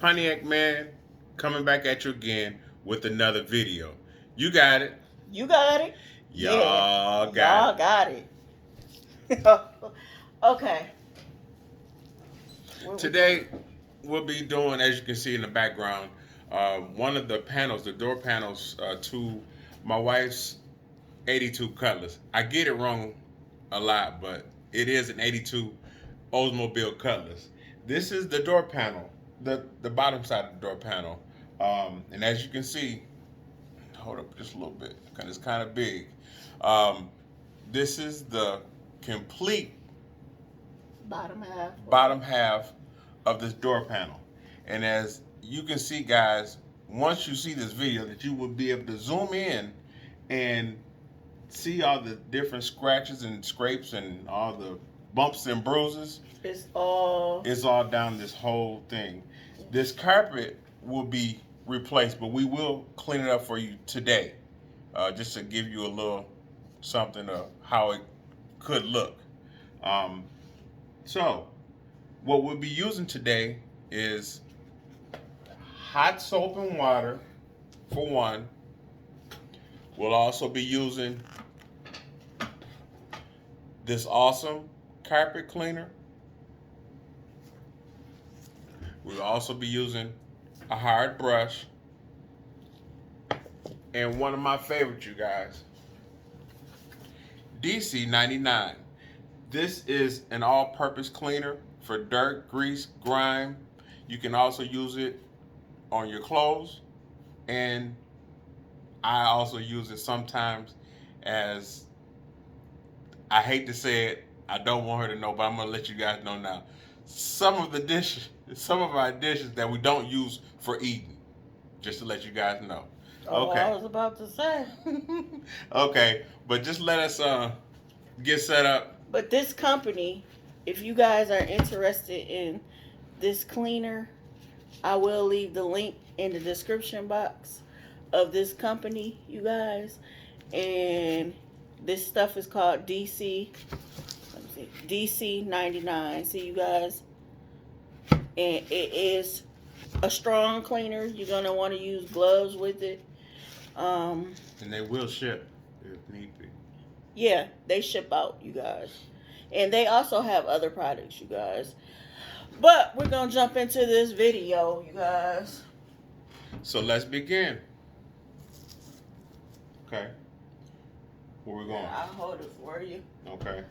Pontiac Man coming back at you again with another video. You got it. You got it? Yeah. Y'all got Y'all it. got it. Okay. Today, we'll be doing, as you can see in the background, one of the panels, the door panels to my wife's 82 Cutlass. I get it wrong a lot, but it is an 82 Oldsmobile Cutlass. This is the door panel, the bottom side of the door panel. And as you can see, hold up just a little bit because it's kind of big. Um, this is the complete bottom half of this door panel. And as you can see, guys, once you see this video, that you will be able to zoom in and see all the different scratches and scrapes and all the bumps and bruises. It's all down this whole thing. This carpet will be replaced, but we will clean it up for you today, just to give you a little something of how it could look. So what we'll be using today is hot soap and water for one. We'll also be using this awesome carpet cleaner. We'll also be using a hard brush. And one of my favorites, you guys, DC 99. This is an all-purpose cleaner for dirt, grease, grime. You can also use it on your clothes. And I also use it sometimes as, I hate to say it, I don't want her to know, but I'm gonna let you guys know now. Some of our dishes that we don't use for eating, just to let you guys know. Oh, Okay. I was about to say. Okay, but just let us get set up. But this company, if you guys are interested in this cleaner, I will leave the link in the description box of this company, you guys. And this stuff is called DC 99. See, you guys, and it is a strong cleaner. You're gonna want to use gloves with it. And they will ship if need be. Yeah, they ship out, you guys, and they also have other products, you guys. But we're gonna jump into this video, you guys. So let's begin. Okay. Where we going? I'll hold it for you. Okay.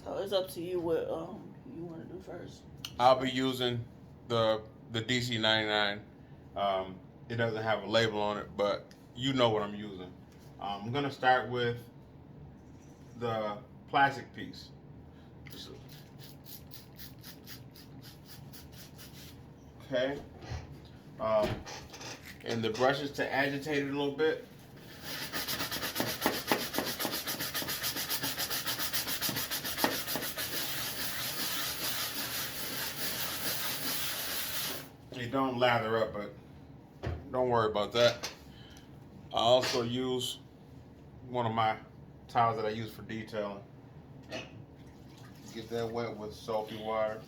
So it's up to you what you want to do first. I'll be using the DC 99. It doesn't have a label on it, but you know what I'm using. I'm gonna start with the plastic piece. Okay. And the brushes to agitate it a little bit. It don't lather up, but don't worry about that. I also use one of my towels that I use for detailing. Get that wet with soapy water.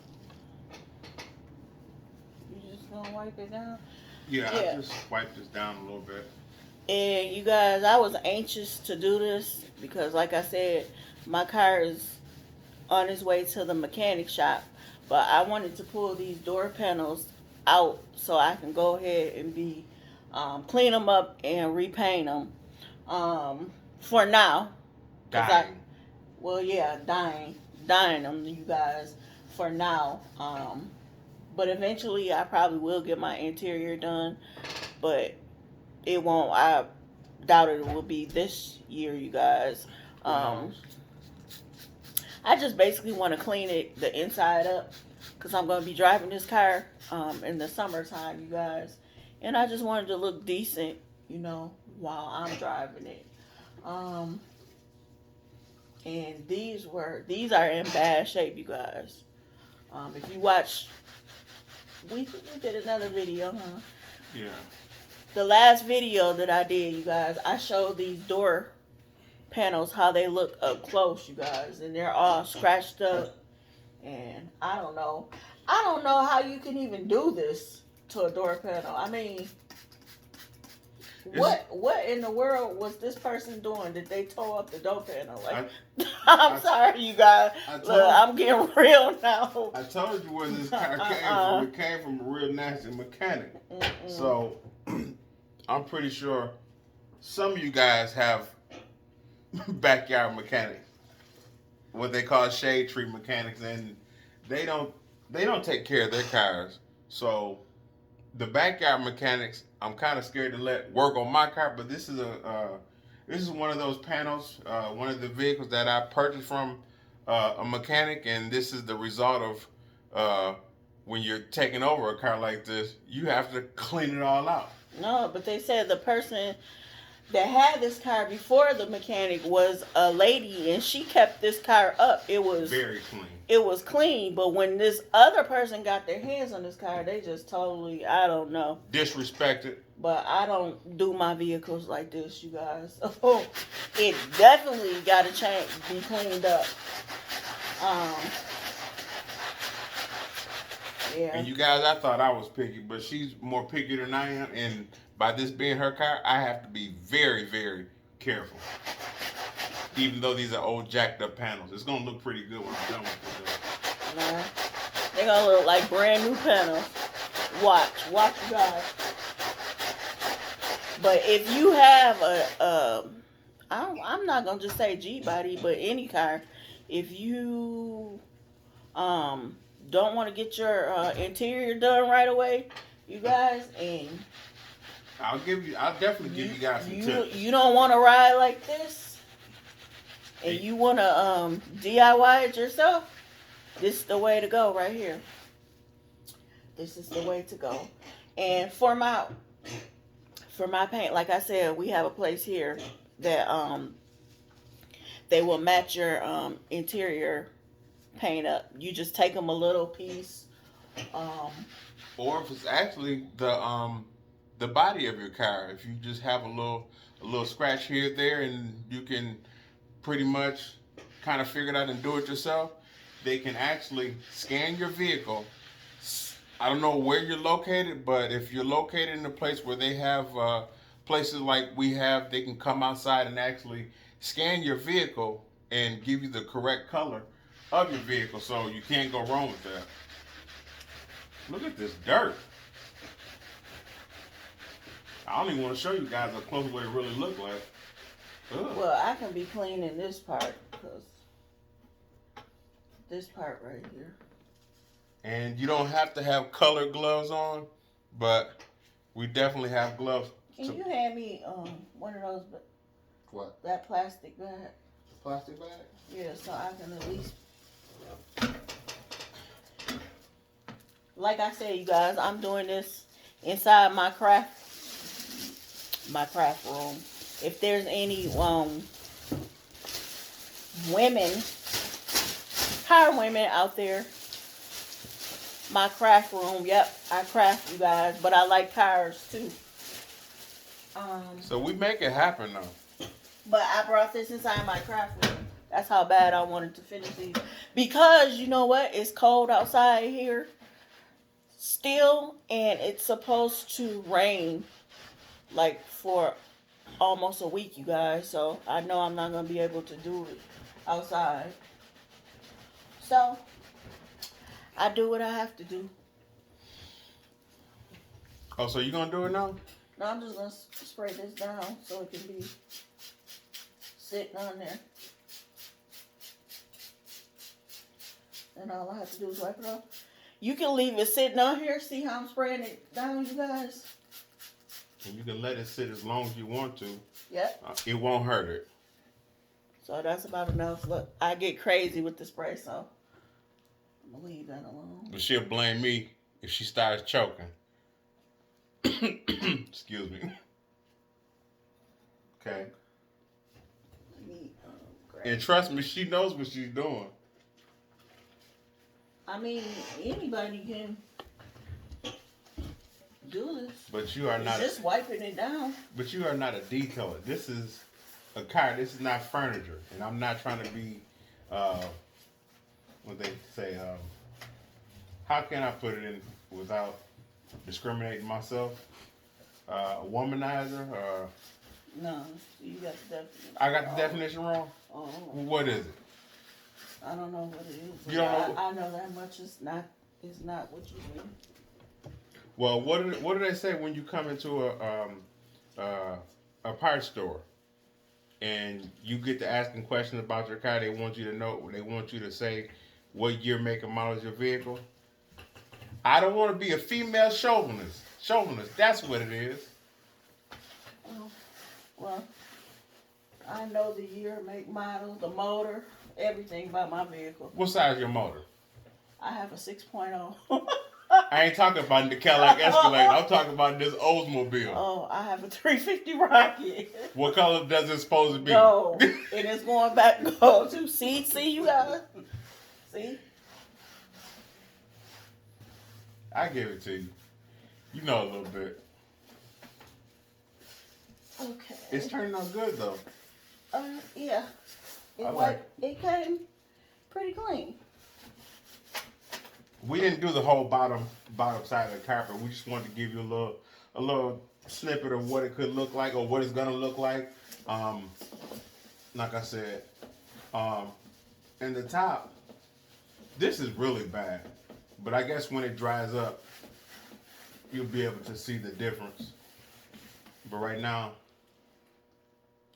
You just gonna wipe it down? Yeah, I just wipe this down a little bit. And you guys, I was anxious to do this because, like I said, my car is on its way to the mechanic shop. But I wanted to pull these door panels out so I can go ahead and clean them up and repaint them for now. Dying. Dying them, you guys, for now. But eventually I probably will get my interior done, but it won't. I doubt it will be this year, you guys. I just basically want to clean it the inside up because I'm going to be driving this car in the summertime, you guys. And I just wanted to look decent, while I'm driving it. And these are in bad shape, you guys. If you watch, we did another video, huh? Yeah. The last video that I did, you guys, I showed these door panels how they look up close, you guys, and they're all scratched up And I don't know how you can even do this to a door panel. I mean, It's, what in the world was this person doing? Did they tow up the door panel? Like, I, I'm I, sorry, you guys. I Look, told I'm getting real now. I told you where this car came from. Uh-uh. It came from a real nasty mechanic. Mm-mm. So I'm pretty sure some of you guys have backyard mechanics, what they call shade tree mechanics, and they don't they don't take care of their cars. So the backyard mechanics, I'm kind of scared to let work on my car. But this is one of those panels, one of the vehicles that I purchased from a mechanic, and this is the result of uh, when you're taking over a car like this, you have to clean it all out. No, but they said the person that had this car before the mechanic was a lady, and she kept this car up. Very clean. It was clean, but when this other person got their hands on this car, they just totally, I don't know. Disrespected. But I don't do my vehicles like this, you guys. Oh, it definitely got to change, be cleaned up. Um, yeah. And you guys, I thought I was picky, but she's more picky than I am. And by this being her car, I have to be very, very careful. Even though these are old jacked up panels, it's gonna look pretty good when I'm done with it. Nah, they gonna look like brand new panels. Watch, you guys. But if you have I'm not gonna just say G body, but any car, if you don't want to get your interior done right away, you guys, and I'll definitely give you guys some tips. You don't want to ride like this, and you want to DIY it yourself, this is the way to go right here. This is the way to go. And for my paint, like I said, we have a place here that they will match your interior paint up. You just take them a little piece. Or if it's actually the body of your car, if you just have a little scratch here there, and you can pretty much kind of figure it out and do it yourself, they can actually scan your vehicle. I don't know where you're located, but if you're located in a place where they have places like we have, they can come outside and actually scan your vehicle and give you the correct color of your vehicle, so you can't go wrong with that. Look at this dirt. I don't even want to show you guys up close what it really looked like. Ugh. Well, I can be cleaning this part, because this part right here. And you don't have to have colored gloves on, but we definitely have gloves. Can you hand me one of those? What? That plastic bag. Plastic bag? Yeah, so I can at least. Like I said, you guys, I'm doing this inside my craft room. If there's any women, hire women out there, my craft room. Yep, I craft, you guys, but I like cars too. So we make it happen though. But I brought this inside my craft room. That's how bad I wanted to finish these. Because you know what? It's cold outside here still, and it's supposed to rain like for almost a week, you guys. So I know I'm not gonna be able to do it outside. So I do what I have to do. Oh, so you gonna do it now? No, I'm just gonna spray this down so it can be sitting on there. And all I have to do is wipe it off. You can leave it sitting on here. See how I'm spraying it down, you guys? And you can let it sit as long as you want to. Yep. It won't hurt it. So that's about enough. Look, I get crazy with the spray, so I'm gonna leave that alone. But she'll blame me if she starts choking. Excuse me. Okay. Let me grab. And trust me, she knows what she's doing. I mean, anybody can do this. But you are not just wiping it down. But you are not a detailer. This is a car. This is not furniture. And I'm not trying to be what they say. How can I put it in without discriminating myself? A womanizer? No, you got the definition. I got the definition wrong? Oh, What is it? I don't know what it is. You don't know? I know that much is not. It's not what you mean. Well, what do they say when you come into a parts store and you get to asking questions about your car? They want you to know. They want you to say what year, make, and model is your vehicle. I don't want to be a female chauvinist. Chauvinist. That's what it is. Oh, well, I know the year, make, model, the motor, everything about my vehicle. What size is your motor? I have a 6.0. I ain't talking about the Cadillac Escalade. I'm talking about this Oldsmobile. Oh, I have a 350 Rocket. What color does it supposed to be? No, and it's going back gold too. See, you guys. See. I give it to you. You know a little bit. Okay. It's turning out good though. Yeah. It came pretty clean. We didn't do the whole bottom side of the carpet. We just wanted to give you a little snippet of what it could look like or what it's gonna look like. Like I said, in the top, this is really bad. But I guess when it dries up, you'll be able to see the difference. But right now,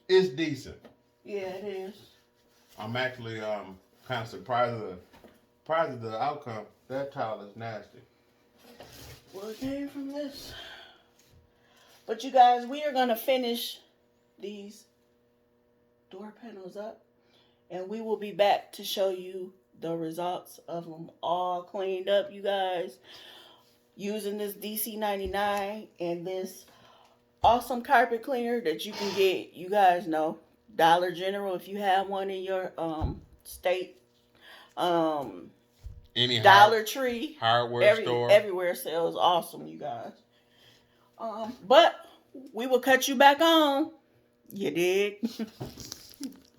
it's decent. Yeah, it is. I'm actually kind of surprised at the outcome. That tile is nasty. Well, it came from this. But you guys, we are gonna finish these door panels up, and we will be back to show you the results of them all cleaned up, you guys, using this DC99 and this awesome carpet cleaner that you can get, you guys know, Dollar General if you have one in your state. Any Dollar Tree, hardware store, everywhere sells awesome, you guys. But we will cut you back on. You dig?